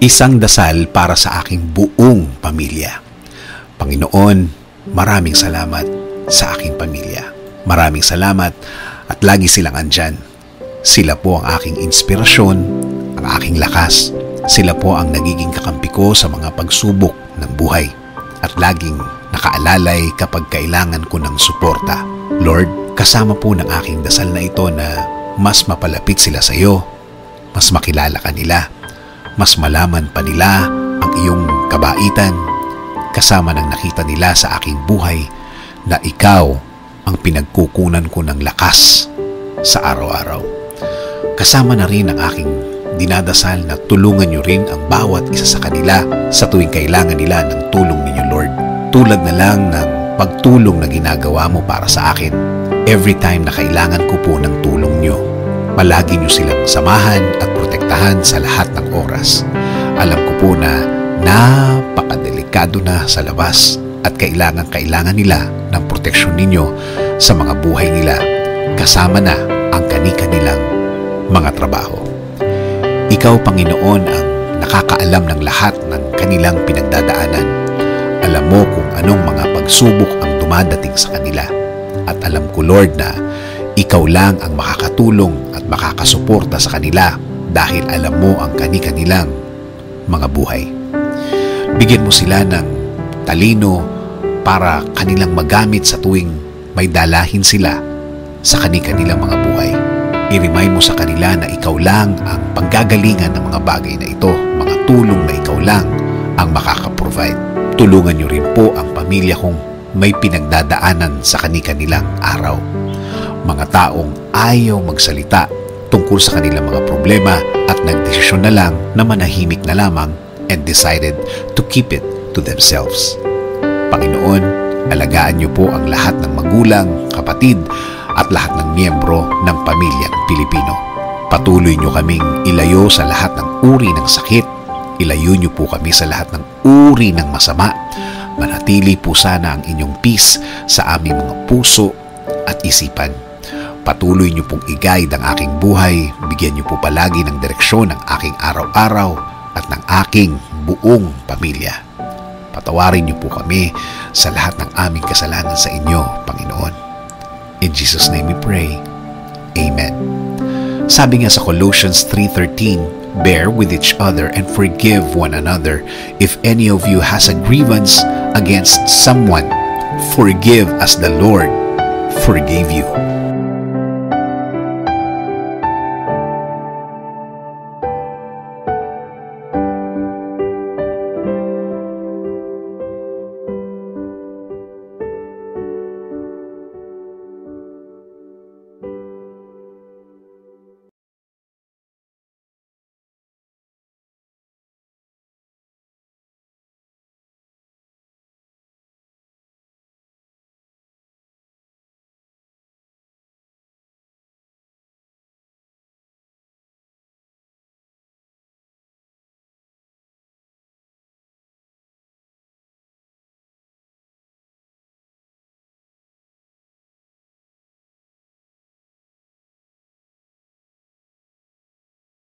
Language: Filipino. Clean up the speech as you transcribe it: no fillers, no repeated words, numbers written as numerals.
Isang dasal para sa aking buong pamilya. Panginoon, maraming salamat sa aking pamilya. Maraming salamat at lagi silang andyan. Sila po ang aking inspirasyon, ang aking lakas. Sila po ang nagiging kakampi ko sa mga pagsubok ng buhay at laging nakaalalay kapag kailangan ko ng suporta. Lord, kasama po ng aking dasal na ito na mas mapalapit sila sa iyo, mas makilala ka nila, mas malaman pa nila ang iyong kabaitan, kasama ng nakita nila sa aking buhay na ikaw ang pinagkukunan ko ng lakas sa araw-araw. Kasama na rin ang aking dinadasal na tulungan niyo rin ang bawat isa sa kanila sa tuwing kailangan nila ng tulong ninyo, Lord. Tulad na lang ng pagtulong na ginagawa mo para sa akin every time na kailangan ko po ng tulong niyo. Palagi niyo silang samahan at protektahan sa lahat ng oras. Alam ko po na napakadelikado na sa labas at kailangan nila ng proteksyon ninyo sa mga buhay nila, kasama na ang kani-kanilang mga trabaho. Ikaw, Panginoon, ang nakakaalam ng lahat ng kanilang pinagdadaanan. Alam mo kung anong mga pagsubok ang dumadating sa kanila. At alam ko, Lord, na ikaw lang ang makakatulong at makakasuporta sa kanila dahil alam mo ang kani-kanilang mga buhay. Bigyan mo sila ng talino para kanilang magamit sa tuwing may dalahin sila sa kani-kanilang mga buhay. I-remind mo sa kanila na ikaw lang ang panggagalingan ng mga bagay na ito, mga tulong na ikaw lang ang makakaprovide. Tulungan niyo rin po ang pamilya kong may pinagdadaanan sa kani-kanilang araw. Mga taong ayaw magsalita tungkol sa kanilang mga problema at nagdesisyon na lang na manahimik na lamang and decided to keep it to themselves. Panginoon, alagaan niyo po ang lahat ng magulang, kapatid, at lahat ng miyembro ng pamilyang Pilipino. Patuloy niyo kaming ilayo sa lahat ng uri ng sakit. Ilayo niyo po kami sa lahat ng uri ng masama. Manatili po sana ang inyong peace sa aming mga puso at isipan. Patuloy niyo pong i-guide ang aking buhay. Bigyan niyo po palagi ng direksyon ng aking araw-araw at ng aking buong pamilya. Patawarin niyo po kami sa lahat ng aming kasalanan sa inyo, Panginoon. In Jesus' name we pray. Amen. Sabi nga sa Colossians 3:13, bear with each other and forgive one another. If any of you has a grievance against someone, forgive as the Lord forgave you.